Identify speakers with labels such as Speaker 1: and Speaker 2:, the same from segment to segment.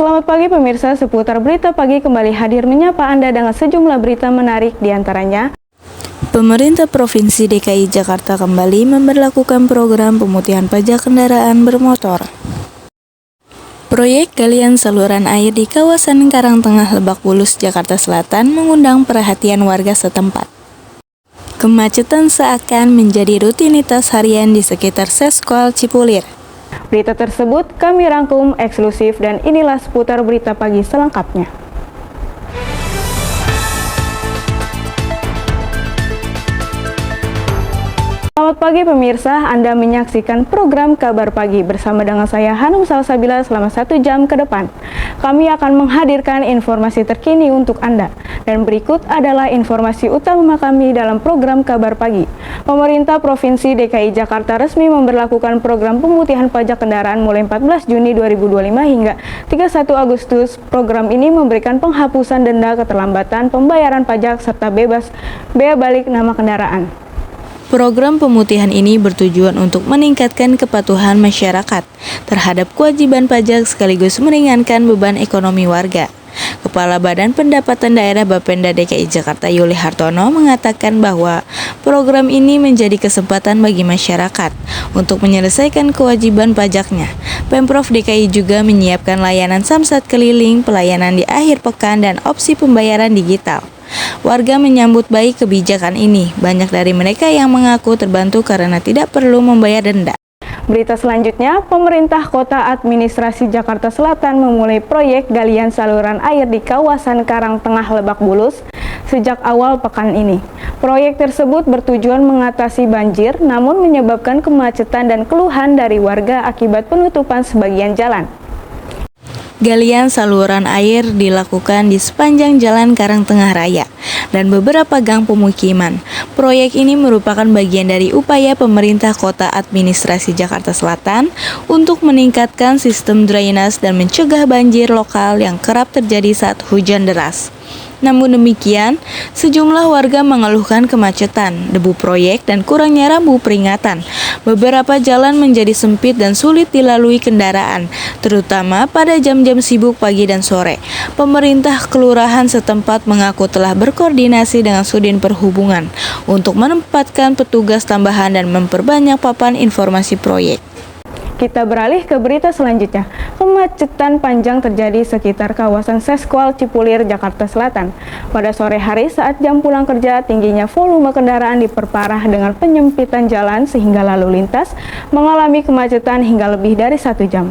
Speaker 1: Selamat pagi pemirsa, seputar berita pagi kembali hadir menyapa Anda dengan sejumlah berita menarik diantaranya.
Speaker 2: Pemerintah Provinsi DKI Jakarta kembali memberlakukan program pemutihan pajak kendaraan bermotor. Proyek galian saluran air di kawasan Karangtengah, Lebak Bulus, Jakarta Selatan mengundang perhatian warga setempat. Kemacetan seakan menjadi rutinitas harian di sekitar Seskual Cipulir.
Speaker 1: Berita tersebut kami rangkum eksklusif dan inilah seputar berita pagi selengkapnya. Selamat pagi pemirsa, Anda menyaksikan program Kabar Pagi bersama dengan saya Hanum Salsabila selama 1 jam ke depan. Kami akan menghadirkan informasi terkini untuk Anda. Dan berikut adalah informasi utama kami dalam program Kabar Pagi. Pemerintah Provinsi DKI Jakarta resmi memberlakukan program pemutihan pajak kendaraan mulai 14 Juni 2025 hingga 31 Agustus. Program ini memberikan penghapusan denda keterlambatan pembayaran pajak serta bebas bea balik nama kendaraan.
Speaker 2: Program pemutihan ini bertujuan untuk meningkatkan kepatuhan masyarakat terhadap kewajiban pajak sekaligus meringankan beban ekonomi warga. Kepala Badan Pendapatan Daerah Bapenda DKI Jakarta Yuli Hartono mengatakan bahwa program ini menjadi kesempatan bagi masyarakat untuk menyelesaikan kewajiban pajaknya. Pemprov DKI juga menyiapkan layanan samsat keliling, pelayanan di akhir pekan, dan opsi pembayaran digital. Warga menyambut baik kebijakan ini. Banyak dari mereka yang mengaku terbantu karena tidak perlu membayar denda.
Speaker 1: Berita selanjutnya, pemerintah Kota Administrasi Jakarta Selatan memulai proyek galian saluran air di kawasan Karangtengah, Lebak Bulus sejak awal pekan ini. Proyek tersebut bertujuan mengatasi banjir, namun menyebabkan kemacetan dan keluhan dari warga akibat penutupan sebagian jalan.
Speaker 2: Galian saluran air dilakukan di sepanjang Jalan Karangtengah Raya dan beberapa gang pemukiman. Proyek ini merupakan bagian dari upaya pemerintah Kota Administrasi Jakarta Selatan untuk meningkatkan sistem drainase dan mencegah banjir lokal yang kerap terjadi saat hujan deras. Namun demikian, sejumlah warga mengeluhkan kemacetan, debu proyek, dan kurangnya rambu peringatan. Beberapa jalan menjadi sempit dan sulit dilalui kendaraan, terutama pada jam-jam sibuk pagi dan sore. Pemerintah kelurahan setempat mengaku telah berkoordinasi dengan Sudin Perhubungan untuk menempatkan petugas tambahan dan memperbanyak papan informasi proyek.
Speaker 1: Kita beralih ke berita selanjutnya. Kemacetan panjang terjadi sekitar kawasan Seskual Cipulir, Jakarta Selatan. Pada sore hari saat jam pulang kerja, tingginya volume kendaraan diperparah dengan penyempitan jalan sehingga lalu lintas mengalami kemacetan hingga lebih dari 1 jam.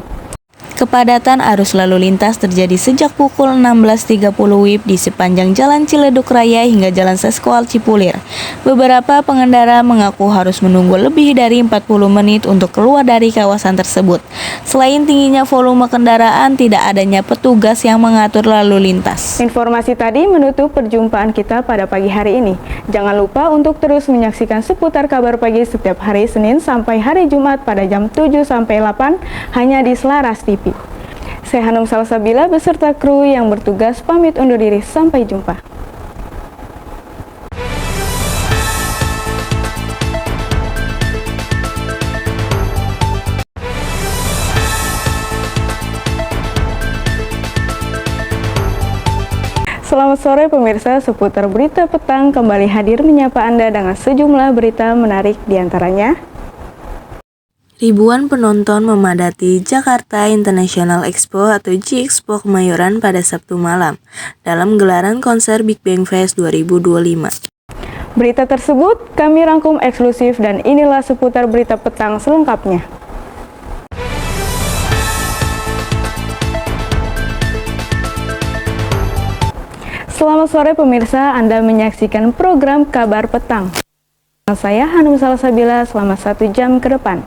Speaker 2: Kepadatan arus lalu lintas terjadi sejak pukul 16.30 WIB di sepanjang Jalan Ciledug Raya hingga Jalan Seskual Cipulir. Beberapa pengendara mengaku harus menunggu lebih dari 40 menit untuk keluar dari kawasan tersebut. Selain tingginya volume kendaraan, tidak adanya petugas yang mengatur lalu lintas.
Speaker 1: Informasi tadi menutup perjumpaan kita pada pagi hari ini. Jangan lupa untuk terus menyaksikan seputar Kabar Pagi setiap hari Senin sampai hari Jumat pada jam 7-8 hanya di Selaras TV. Saya Hanum Salsabila beserta kru yang bertugas pamit undur diri. Sampai jumpa. Selamat sore pemirsa, seputar berita petang kembali hadir menyapa Anda dengan sejumlah berita menarik diantaranya.
Speaker 2: Ribuan penonton memadati Jakarta International Expo atau J-Expo Kemayoran pada Sabtu malam dalam gelaran konser Big Bang Fest 2025.
Speaker 1: Berita tersebut kami rangkum eksklusif dan inilah seputar berita petang selengkapnya. Selamat sore pemirsa, Anda menyaksikan program Kabar Petang. Saya Hanum Salsabila selama 1 jam ke depan.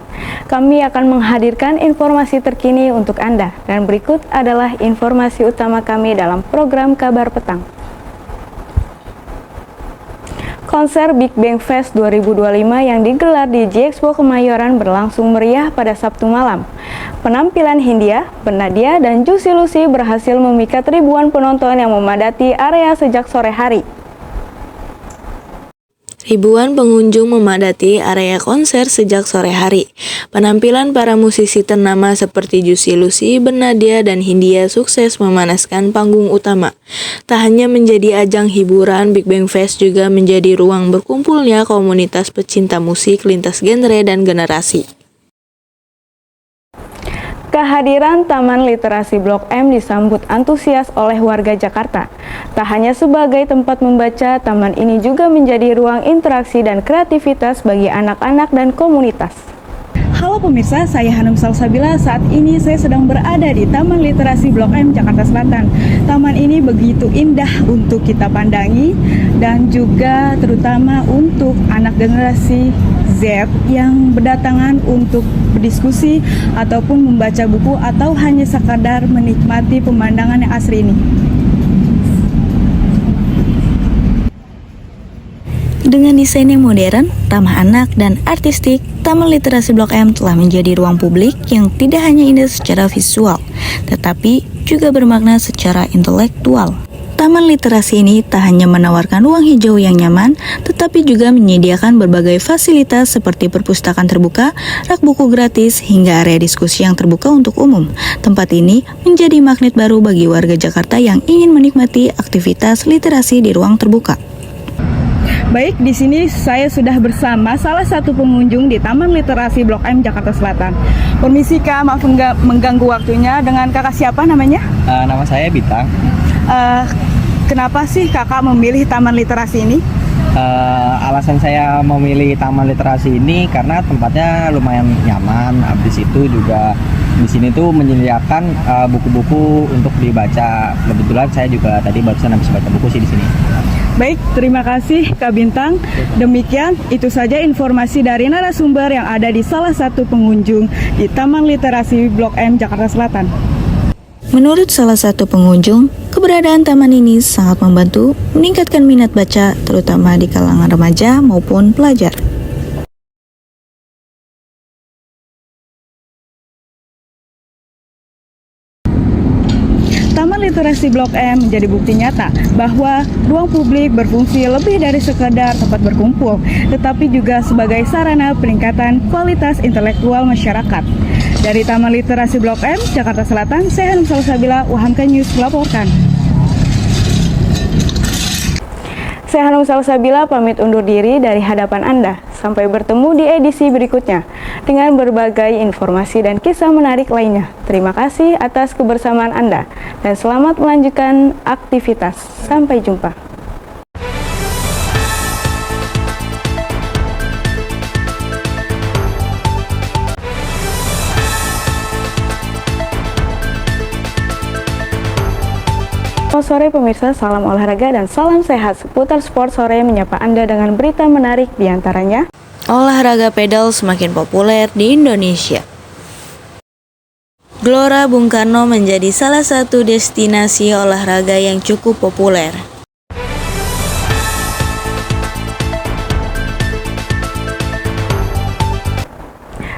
Speaker 1: Kami akan menghadirkan informasi terkini untuk Anda. Dan berikut adalah informasi utama kami dalam program Kabar Petang. Konser Big Bang Fest 2025 yang digelar di J-Expo Kemayoran berlangsung meriah pada Sabtu malam. Penampilan Hindia, Bernadia, dan Juicy Lucy berhasil memikat ribuan penonton yang memadati area sejak sore hari.
Speaker 2: Ribuan pengunjung memadati area konser sejak sore hari. Penampilan para musisi ternama seperti Juicy Lucy, Bernadia, dan Hindia sukses memanaskan panggung utama. Tak hanya menjadi ajang hiburan, Big Bang Fest juga menjadi ruang berkumpulnya komunitas pecinta musik lintas genre dan generasi.
Speaker 1: Kehadiran Taman Literasi Blok M disambut antusias oleh warga Jakarta. Tak hanya sebagai tempat membaca, taman ini juga menjadi ruang interaksi dan kreativitas bagi anak-anak dan komunitas. Halo pemirsa, saya Hanum Salsabila. Saat ini saya sedang berada di Taman Literasi Blok M, Jakarta Selatan. Taman ini begitu indah untuk kita pandangi dan juga terutama untuk anak generasi Z yang berdatangan untuk berdiskusi ataupun membaca buku atau hanya sekadar menikmati pemandangan yang asri ini.
Speaker 2: Dengan desain yang modern, ramah anak, dan artistik, Taman Literasi Blok M telah menjadi ruang publik yang tidak hanya indah secara visual, tetapi juga bermakna secara intelektual. Taman literasi ini tak hanya menawarkan ruang hijau yang nyaman, tetapi juga menyediakan berbagai fasilitas seperti perpustakaan terbuka, rak buku gratis, hingga area diskusi yang terbuka untuk umum. Tempat ini menjadi magnet baru bagi warga Jakarta yang ingin menikmati aktivitas literasi di ruang terbuka.
Speaker 1: Baik, di sini saya sudah bersama salah satu pengunjung di Taman Literasi Blok M, Jakarta Selatan. Permisi Kak, maaf mengganggu waktunya. Dengan kakak siapa namanya?
Speaker 3: Nama saya Bintang.
Speaker 1: Kenapa sih kakak memilih Taman Literasi ini?
Speaker 3: Alasan saya memilih Taman Literasi ini karena tempatnya lumayan nyaman. Habis itu juga di sini tuh menyediakan buku-buku untuk dibaca. Kebetulan saya juga tadi barusan habis baca buku sih di sini.
Speaker 1: Baik, terima kasih Kak Bintang. Demikian, itu saja informasi dari narasumber yang ada di salah satu pengunjung di Taman Literasi Blok M, Jakarta Selatan.
Speaker 2: Menurut salah satu pengunjung, keberadaan taman ini sangat membantu meningkatkan minat baca, terutama di kalangan remaja maupun pelajar.
Speaker 1: Taman Literasi Blok M menjadi bukti nyata bahwa ruang publik berfungsi lebih dari sekadar tempat berkumpul, tetapi juga sebagai sarana peningkatan kualitas intelektual masyarakat. Dari Taman Literasi Blok M, Jakarta Selatan, saya Hanum Salsabila, UHAMKA News melaporkan. Saya Hanum Salsabila pamit undur diri dari hadapan Anda. Sampai bertemu di edisi berikutnya dengan berbagai informasi dan kisah menarik lainnya. Terima kasih atas kebersamaan Anda dan selamat melanjutkan aktivitas. Sampai jumpa. Selamat sore pemirsa, salam olahraga dan salam sehat. Seputar sport sore menyapa Anda dengan berita menarik diantaranya.
Speaker 2: Olahraga pedal semakin populer di Indonesia. Gelora Bung Karno menjadi salah satu destinasi olahraga yang cukup populer.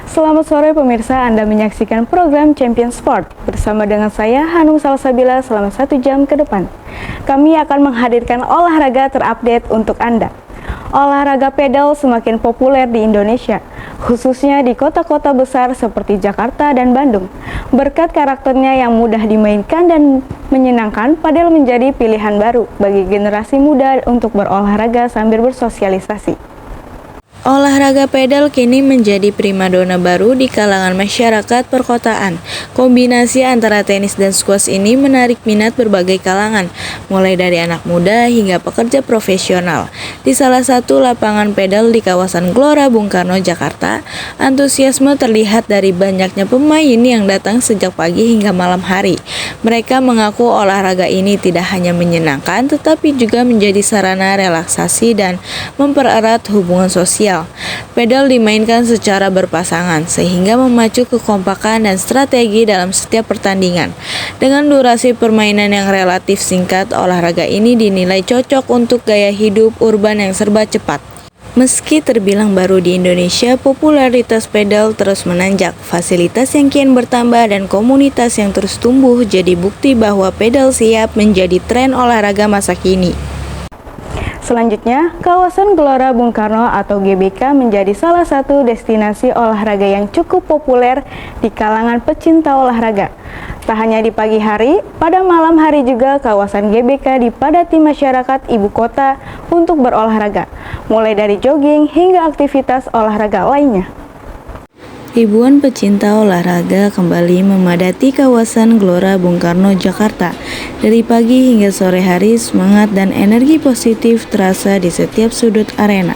Speaker 1: Selamat sore pemirsa, Anda menyaksikan program Champion Sport bersama dengan saya Hanum Salsabila selama 1 jam ke depan. Kami akan menghadirkan olahraga terupdate untuk Anda. Olahraga pedal semakin populer di Indonesia, khususnya di kota-kota besar seperti Jakarta dan Bandung. Berkat karakternya yang mudah dimainkan dan menyenangkan, padel menjadi pilihan baru bagi generasi muda untuk berolahraga sambil bersosialisasi.
Speaker 2: Olahraga pedal kini menjadi primadona baru di kalangan masyarakat perkotaan. Kombinasi antara tenis dan squash ini menarik minat berbagai kalangan, mulai dari anak muda hingga pekerja profesional. Di salah satu lapangan pedal di kawasan Gelora Bung Karno, Jakarta, antusiasme terlihat dari banyaknya pemain yang datang sejak pagi hingga malam hari. Mereka mengaku olahraga ini tidak hanya menyenangkan, tetapi juga menjadi sarana relaksasi dan mempererat hubungan sosial. Pedal dimainkan secara berpasangan sehingga memacu kekompakan dan strategi dalam setiap pertandingan. Dengan durasi permainan yang relatif singkat, olahraga ini dinilai cocok untuk gaya hidup urban yang serba cepat. Meski terbilang baru di Indonesia, popularitas pedal terus menanjak. Fasilitas yang kian bertambah dan komunitas yang terus tumbuh jadi bukti bahwa pedal siap menjadi tren olahraga masa kini.
Speaker 1: Selanjutnya, kawasan Gelora Bung Karno atau GBK menjadi salah satu destinasi olahraga yang cukup populer di kalangan pecinta olahraga. Tak hanya di pagi hari, pada malam hari juga kawasan GBK dipadati masyarakat ibu kota untuk berolahraga, mulai dari jogging hingga aktivitas olahraga lainnya.
Speaker 2: Ribuan pecinta olahraga kembali memadati kawasan Gelora Bung Karno, Jakarta. Dari pagi hingga sore hari, semangat dan energi positif terasa di setiap sudut arena.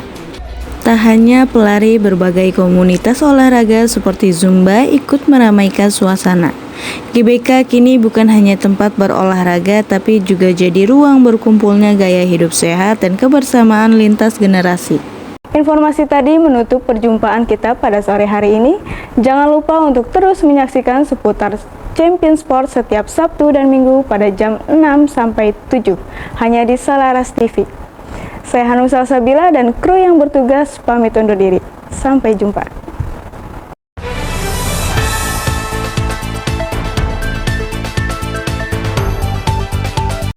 Speaker 2: Tak hanya pelari, berbagai komunitas olahraga seperti Zumba ikut meramaikan suasana. GBK kini bukan hanya tempat berolahraga, tapi juga jadi ruang berkumpulnya gaya hidup sehat dan kebersamaan lintas generasi.
Speaker 1: Informasi tadi menutup perjumpaan kita pada sore hari ini. Jangan lupa untuk terus menyaksikan seputar Champion Sport setiap Sabtu dan Minggu pada jam 6 sampai 7 hanya di Selaras TV. Saya Hanum Salsabila dan kru yang bertugas pamit undur diri. Sampai jumpa.